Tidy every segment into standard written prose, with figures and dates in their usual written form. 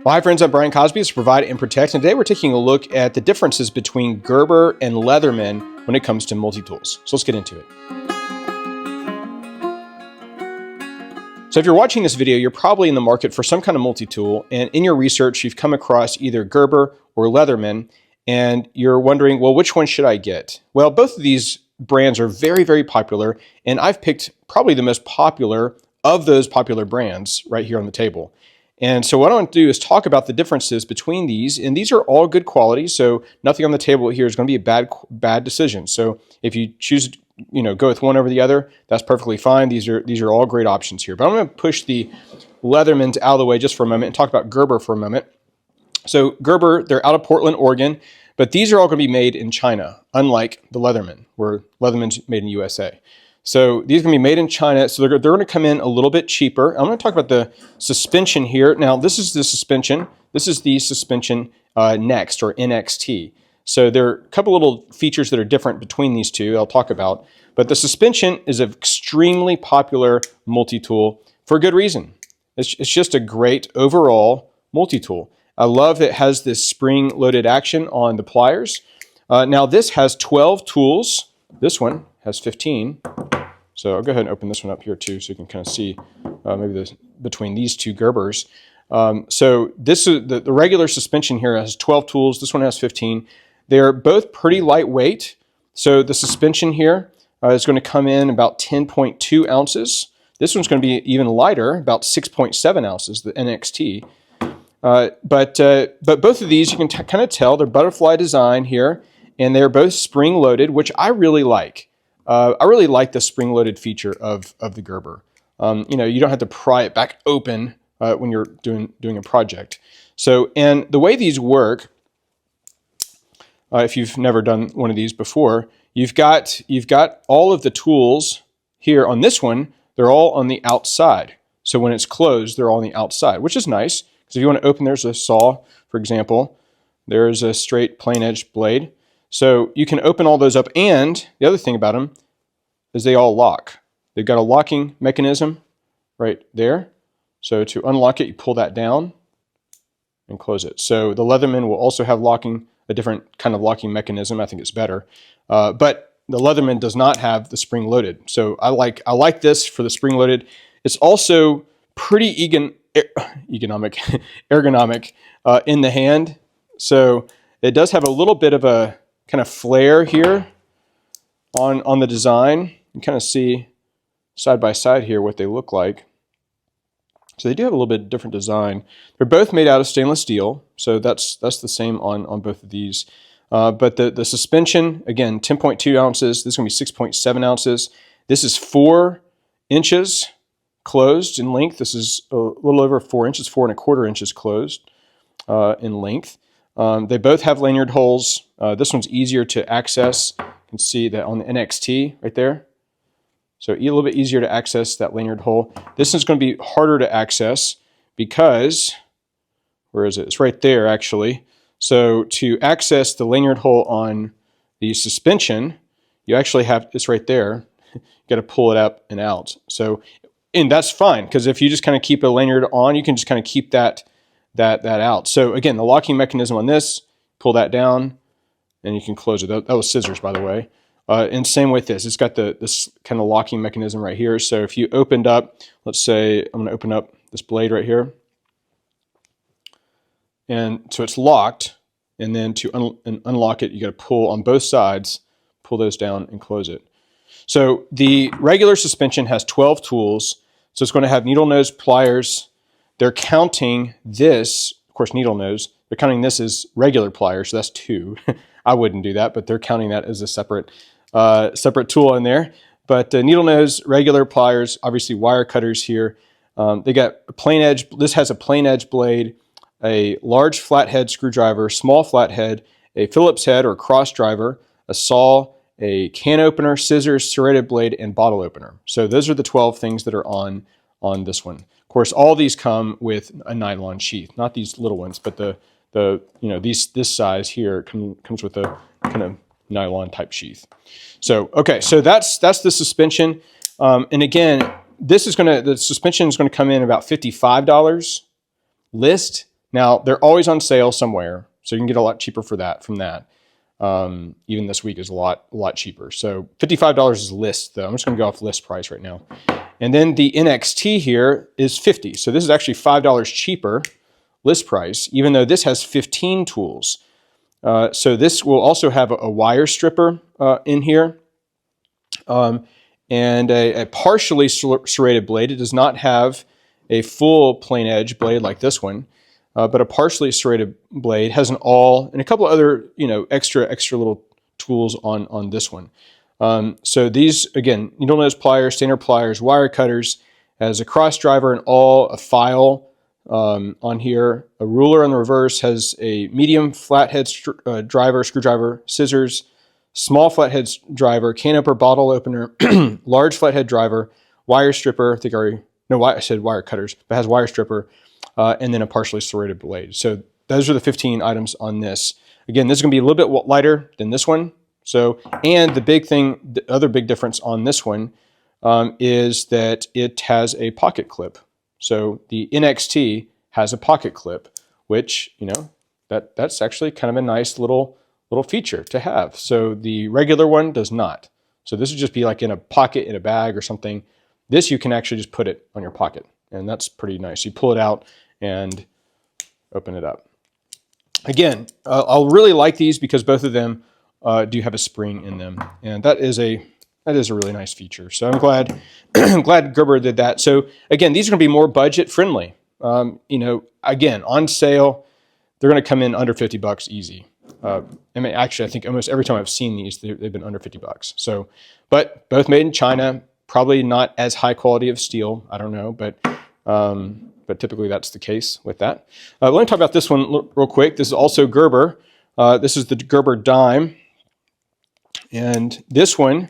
Well, hi friends, I'm Brian Cosby. It's Provide and Protect, and today we're taking a look at the differences between Gerber and Leatherman when it comes to multi-tools. So let's get into it. So if you're watching this video, you're probably in the market for some kind of multi-tool, and in your research, you've come across either Gerber or Leatherman, and you're wondering, well, which one should I get? Well, both of these brands are very, very popular, and I've picked probably the most popular of those popular brands right here on the table. And so what I want to do is talk about the differences between these, and these are all good quality, so nothing on the table here is going to be a bad decision. So if you choose to go with one over the other, that's perfectly fine. These are all great options here. But I'm going to push the Leathermans out of the way just for a moment and talk about Gerber for a moment. So Gerber, they're out of Portland, Oregon, but these are all going to be made in China, unlike the Leatherman, where Leatherman's made in USA. So these are going to be made in China, so they're going to come in a little bit cheaper. I'm going to talk about the suspension here. Now, this is the suspension. This is the suspension Next, or NXT. So there are a couple little features that are different between these two I'll talk about. But the suspension is an extremely popular multi-tool for a good reason. It's just a great overall multi-tool. I love that it has this spring-loaded action on the pliers. Now, this has 12 tools. This one has 15. So I'll go ahead and open this one up here too, so you can kind of see maybe between these two Gerbers. So this is the regular suspension here has 12 tools. This one has 15. They're both pretty lightweight. So the suspension here is going to come in about 10.2 ounces. This one's going to be even lighter, about 6.7 ounces, the NXT. But both of these, you can kind of tell, they're butterfly design here, and they're both spring-loaded, which I really like. I really like the spring-loaded feature of the Gerber. You don't have to pry it back open when you're doing a project. So, and the way these work, if you've never done one of these before, you've got all of the tools here on this one. They're all on the outside. So when it's closed, they're all on the outside, which is nice. Because if you want to open, there's a saw, for example. There's a straight plain edge blade. So you can open all those up, and the other thing about them is they all lock. They've got a locking mechanism right there. So to unlock it, you pull that down and close it. So the Leatherman will also have a different kind of locking mechanism. I think it's better. But the Leatherman does not have the spring-loaded. So I like this for the spring-loaded. It's also pretty ergonomic in the hand. So it does have a little bit of a kind of flare here on the design. You can kind of see side by side here what they look like. So they do have a little bit different design. They're both made out of stainless steel, so that's the same on both of these. But the suspension, again, 10.2 ounces. This is going to be 6.7 ounces. This is 4 inches closed in length. This is a little over 4 inches, 4¼ inches closed in length. They both have lanyard holes. This one's easier to access. You can see that on the NXT right there. So a little bit easier to access that lanyard hole. This is going to be harder to access because, where is it? It's right there actually. So to access the lanyard hole on the suspension, you actually have, it's right there. You got to pull it up and out. So, and that's fine, because if you just kind of keep a lanyard on, you can just kind of keep that out. So again, the locking mechanism on this, pull that down, and you can close it. That was scissors, by the way. And same with this. It's got this kind of locking mechanism right here. So if you opened up, let's say I'm going to open up this blade right here. And so it's locked. And then to unlock it, you got to pull on both sides, pull those down and close it. So the regular suspension has 12 tools. So it's going to have needle nose pliers. They're counting this, of course, needle nose. They're counting this as regular pliers, so that's 2. I wouldn't do that, but they're counting that as a separate tool in there. But needle nose, regular pliers, obviously wire cutters here. They got a plain edge. This has a plain edge blade, a large flathead screwdriver, small flathead, a Phillips head or cross driver, a saw, a can opener, scissors, serrated blade, and bottle opener. So those are the 12 things that are on this one. Of course, all these come with a nylon sheath, not these little ones, but this size here comes with a kind of nylon type sheath. So okay, so that's the suspension. And again, the suspension is going to come in about $55 list. Now, they're always on sale somewhere, so you can get a lot cheaper for that from that. Even this week is a lot cheaper. So $55 is list, though. I'm just going to go off list price right now. And then the NXT here is $50. So this is actually $5 cheaper list price, even though this has 15 tools. So this will also have a wire stripper in here. And a partially serrated blade. It does not have a full plain edge blade like this one, but a partially serrated blade has an awl and a couple of other, extra little tools on this one. So these, again, needle nose pliers, standard pliers, wire cutters, has a cross driver, an awl, a file on here. A ruler on the reverse, has a medium flathead driver, screwdriver, scissors, small flathead driver, can opener, bottle opener, large flathead driver, wire stripper, I said wire cutters, but has wire stripper, and then a partially serrated blade. So those are the 15 items on this. Again, this is going to be a little bit lighter than this one. So, and the other big difference on this one is that it has a pocket clip. So the NXT has a pocket clip, which, that's actually kind of a nice little feature to have. So the regular one does not. So this would just be like in a pocket in a bag or something. This you can actually just put it on your pocket, and that's pretty nice. You pull it out and open it up. Again, I'll really like these because both of them do have a spring in them, and that is a really nice feature. So I'm glad glad Gerber did that. So again, these are going to be more budget friendly. Again, on sale, they're going to come in under $50 easy. Actually, I think almost every time I've seen these, they've been under $50. So, but both made in China, probably not as high quality of steel. I don't know, but typically that's the case with that. Let me talk about this one real quick. This is also Gerber. This is the Gerber dime, and this one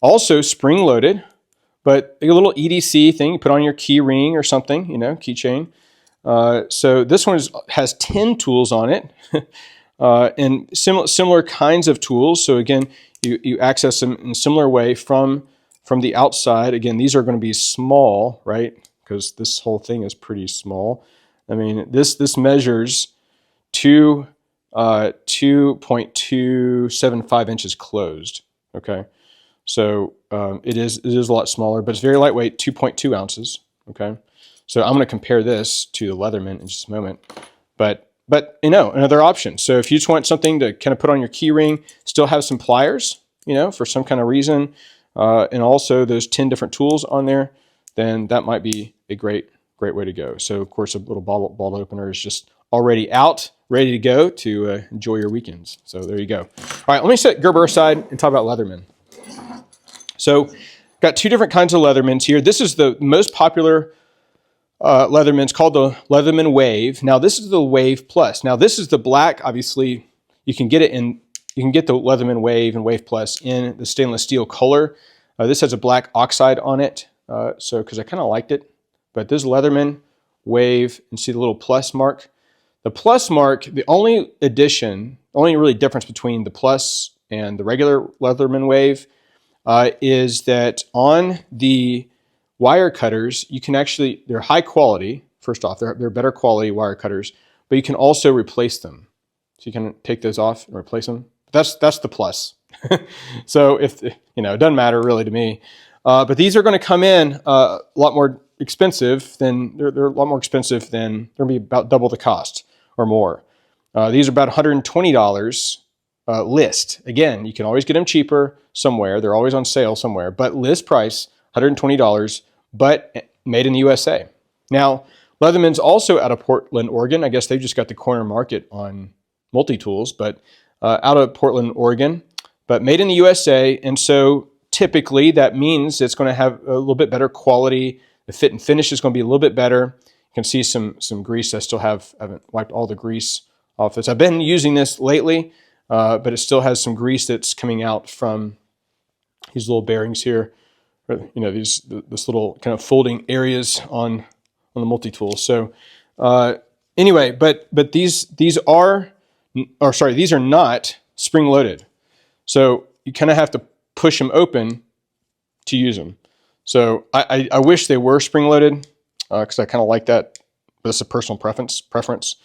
also spring loaded, but a little EDC thing you put on your key ring or something, keychain. So this one has 10 tools on it. And similar kinds of tools. So again, you access them in a similar way from the outside. Again, these are going to be small, right? Because this whole thing is pretty small. I mean, this measures 2.275 inches closed. Okay, so it is a lot smaller, but it's very lightweight, 2.2 ounces. Okay, so I'm going to compare this to the Leatherman in just a moment, but another option. So if you just want something to kind of put on your key ring, still have some pliers, for some kind of reason, and also those 10 different tools on there, then that might be a great way to go. So of course, a little bottle opener is just already out, ready to go to enjoy your weekends. So there you go. All right, let me set Gerber aside and talk about Leatherman. So got two different kinds of Leathermans here. This is the most popular Leatherman. It's called the Leatherman Wave. Now this is the Wave Plus. Now this is the black. Obviously, you can get the Leatherman Wave and Wave Plus in the stainless steel color. This has a black oxide on it, so because I kind of liked it. But this Leatherman Wave, and see the little plus mark. The plus mark, the only really difference between the plus and the regular Leatherman Wave is that on the wire cutters, you can actually, they're high quality. First off, they're better quality wire cutters, but you can also replace them. So you can take those off and replace them. That's the plus. So if, it doesn't matter really to me. But these are going to come in a lot more expensive than, they're a lot more expensive than, they're going to be about double the cost or more. These are about $120 list. Again, you can always get them cheaper somewhere. They're always on sale somewhere, but list price, $120, but made in the USA. Now, Leatherman's also out of Portland, Oregon. I guess they've just got the corner market on Multitools, but out of Portland, Oregon, but made in the USA. And so typically that means it's going to have a little bit better quality. The fit and finish is going to be a little bit better. You can see some grease. I haven't wiped all the grease off this. I've been using this lately, but it still has some grease that's coming out from these little bearings here. This little kind of folding areas on the multi-tool. So anyway, but these are not spring loaded. So you kind of have to push them open to use them. So I wish they were spring loaded because I kind of like that This is a personal preference,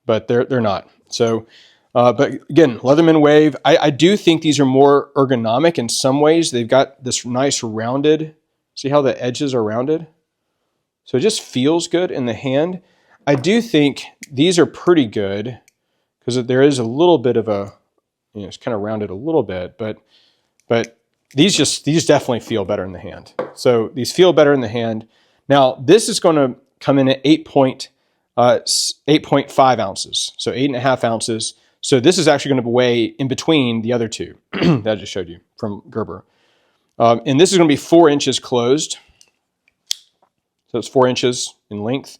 but they're not. So, but again, Leatherman Wave, I do think these are more ergonomic in some ways. They've got this nice rounded, see how the edges are rounded? So it just feels good in the hand. I do think these are pretty good because there is a little bit of a, it's kind of rounded a little bit, but these definitely feel better in the hand. So these feel better in the hand. Now this is going to come in at 8.5 ounces, so 8.5 ounces. So this is actually going to weigh in between the other two that I just showed you from Gerber. And this is going to be 4 inches closed. So it's 4 inches in length.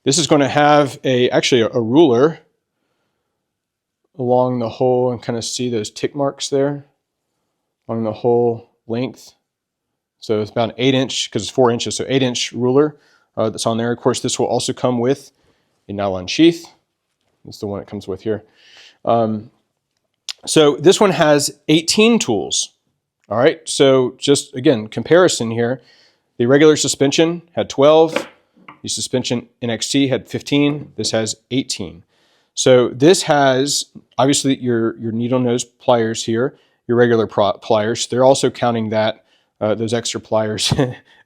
This is going to have actually a ruler along the whole, and kind of see those tick marks there along the whole length. So it's about an 8-inch, because it's 4 inches, so 8-inch ruler that's on there. Of course, this will also come with a nylon sheath. That's the one it comes with here. So this one has 18 tools. All right, so just again, comparison here. The regular suspension had 12. The suspension NXT had 15. This has 18. So this has, obviously, your needle nose pliers here, your regular pliers. They're also counting that, those extra pliers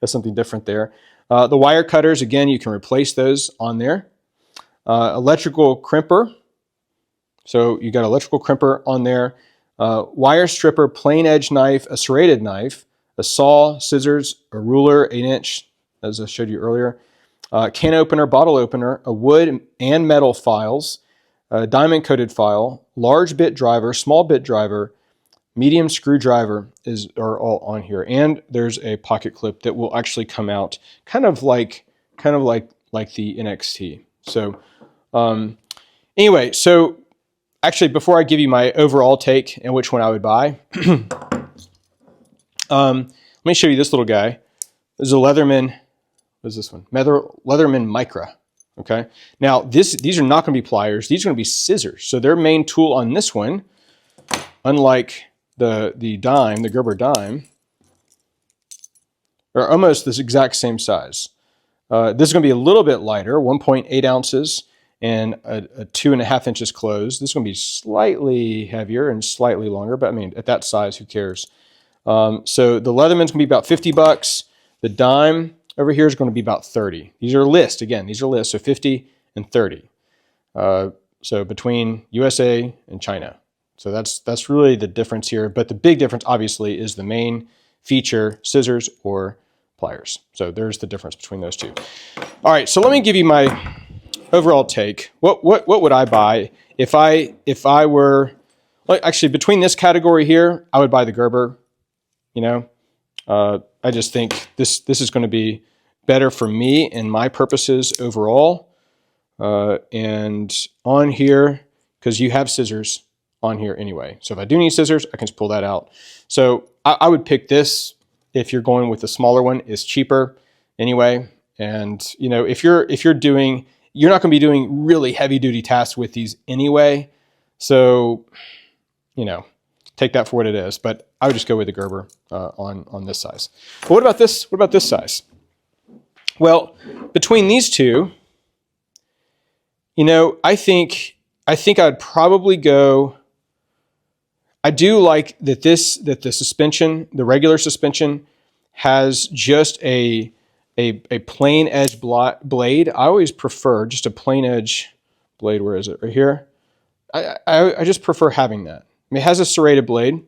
as something different there. The wire cutters, again, you can replace those on there. Electrical crimper. So you got electrical crimper on there. Wire stripper, plain edge knife, a serrated knife, a saw, scissors, a ruler, 8-inch, as I showed you earlier. Can opener, bottle opener, a wood and metal files, a diamond coated file, large bit driver, small bit driver, medium screwdriver are all on here. And there's a pocket clip that will actually come out kind of like the NXT. So anyway, so actually before I give you my overall take and which one I would buy, let me show you this little guy. This is a Leatherman, what is this one? Leatherman Micra. Okay. Now these are not going to be pliers. These are going to be scissors. So their main tool on this one, unlike the dime, the Gerber dime, are almost this exact same size. This is going to be a little bit lighter, 1.8 ounces and a 2.5 inches closed. This is going to be slightly heavier and slightly longer, but I mean, at that size, who cares? So the Leatherman's going to be about 50 bucks. The dime over here is going to be about 30. These are list, again, these are list, so 50 and 30. So between USA and China. So that's really the difference here. But the big difference, obviously, is the main feature, scissors or pliers. So there's the difference between those two. All right, so let me give you my overall take. What would I buy if I were, well, actually between this category here, I would buy the Gerber. You know, I just think this is going to be better for me and my purposes overall. And on here, because you have scissors on here anyway. So if I do need scissors, I can just pull that out. So I would pick this if you're going with the smaller one. It's cheaper anyway. And you know, if you're doing, you're not going to be doing really heavy duty tasks with these anyway. So, you know, take that for what it is. But I would just go with the Gerber on this size. But what about this? What about this size? Well, between these two, you know, I think I'd probably go. I do like that the suspension, the regular suspension, has just a plain edge blade. I always prefer just a plain edge blade. Where is it? Right here. I just prefer having that. I mean, it has a serrated blade.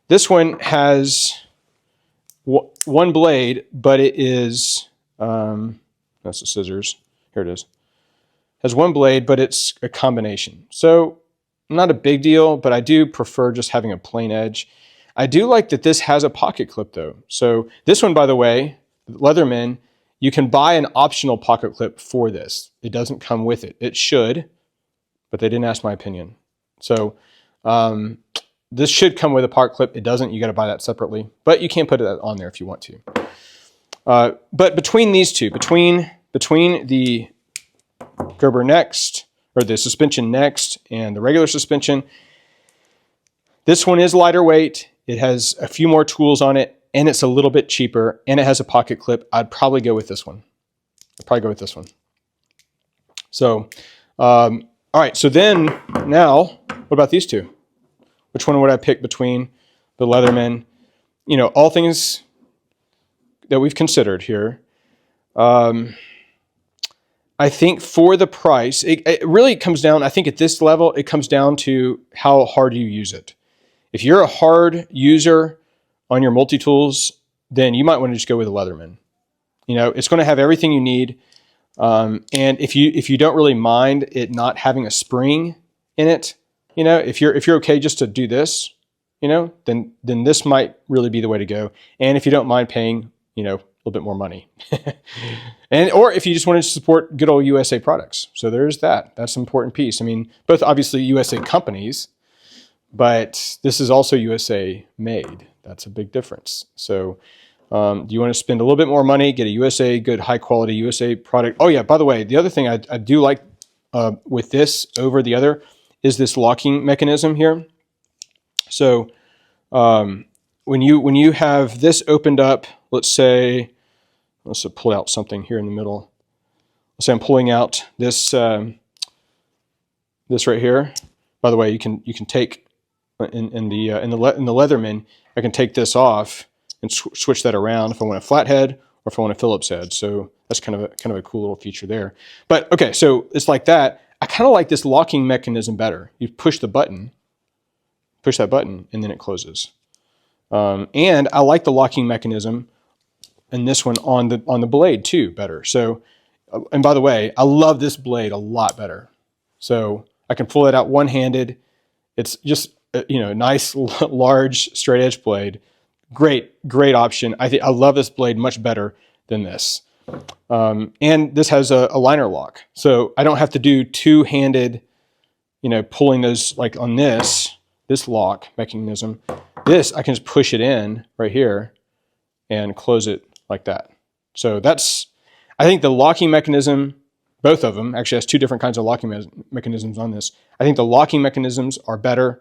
This one has one blade, but it is, that's the scissors. Here it is. Has one blade, but it's a combination. So not a big deal, but I do prefer just having a plain edge. I do like that this has a pocket clip though. So this one, by the way, Leatherman, you can buy an optional pocket clip for this. It doesn't come with it. It should, but they didn't ask my opinion. So this should come with a pocket clip. It doesn't. You got to buy that separately, but you can put it on there if you want to. But between these two, between the Gerber Next, or the suspension Next, and the regular suspension, this one is lighter weight. It has a few more tools on it, and it's a little bit cheaper, and it has a pocket clip. I'd probably go with this one. So, all right. So then now, what about these two? Which one would I pick between the Leatherman? You know, all things that we've considered here. I think for the price, it really comes down, I think at this level, it comes down to how hard you use it. If you're a hard user on your multi-tools, then you might want to just go with a Leatherman. You know, it's going to have everything you need. And if you don't really mind it not having a spring in it, you know, if you're okay just to do this, you know, then this might really be the way to go. And if you don't mind paying, you know, a little bit more money. Or if you just wanted to support good old USA products. So there's that. That's an important piece. I mean, both obviously USA companies, but this is also USA made. That's a big difference. So do you want to spend a little bit more money, get a USA, good high quality USA product? Oh yeah, by the way, the other thing I do like with this over the other is this locking mechanism here. So when you have this opened up, let's pull out something here in the middle. Let's say I'm pulling out this this right here. By the way, you can take in the Leatherman, I can take this off and switch that around if I want a flathead or if I want a Phillips head. So that's kind of a cool little feature there. But okay, so it's like that. I kind of like this locking mechanism better. You push that button, and then it closes. And I like the locking mechanism and this one on the blade too better. So, and by the way, I love this blade a lot better. So I can pull it out one-handed. It's just you know, nice large straight edge blade. Great option. I love this blade much better than this. And this has a liner lock, so I don't have to do two-handed, you know, pulling those like on this lock mechanism. This I can just push it in right here and close it like that. So that's, I think the locking mechanism, both of them actually has two different kinds of locking mechanisms on this. I think the locking mechanisms are better,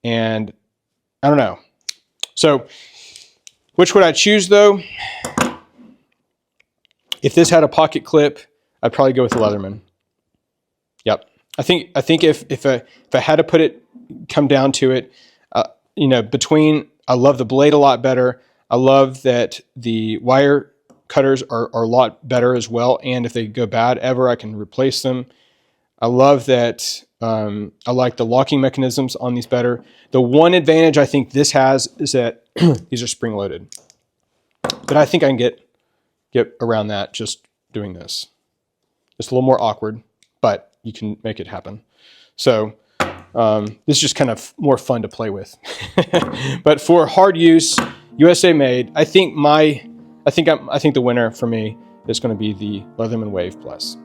and I don't know. So which would I choose though? If this had a pocket clip, I'd probably go with the Leatherman. Yep. I think if I had to come down to it, you know, I love the blade a lot better. I love that the wire cutters are a lot better as well. And if they go bad ever, I can replace them. I love that. I like the locking mechanisms on these better. The one advantage I think this has is that these are spring loaded, but I think I can get around that just doing this. It's a little more awkward, but you can make it happen. So this is just kind of more fun to play with. But for hard use, USA made, I think the winner for me is going to be the Leatherman Wave Plus.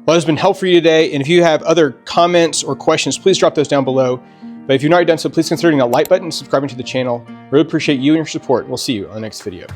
Well, it's been helpful for you today, and if you have other comments or questions, please drop those down below. But if you've not already done so, please consider hitting that like button and subscribing to the channel. Really appreciate you and your support. We'll see you on the next video.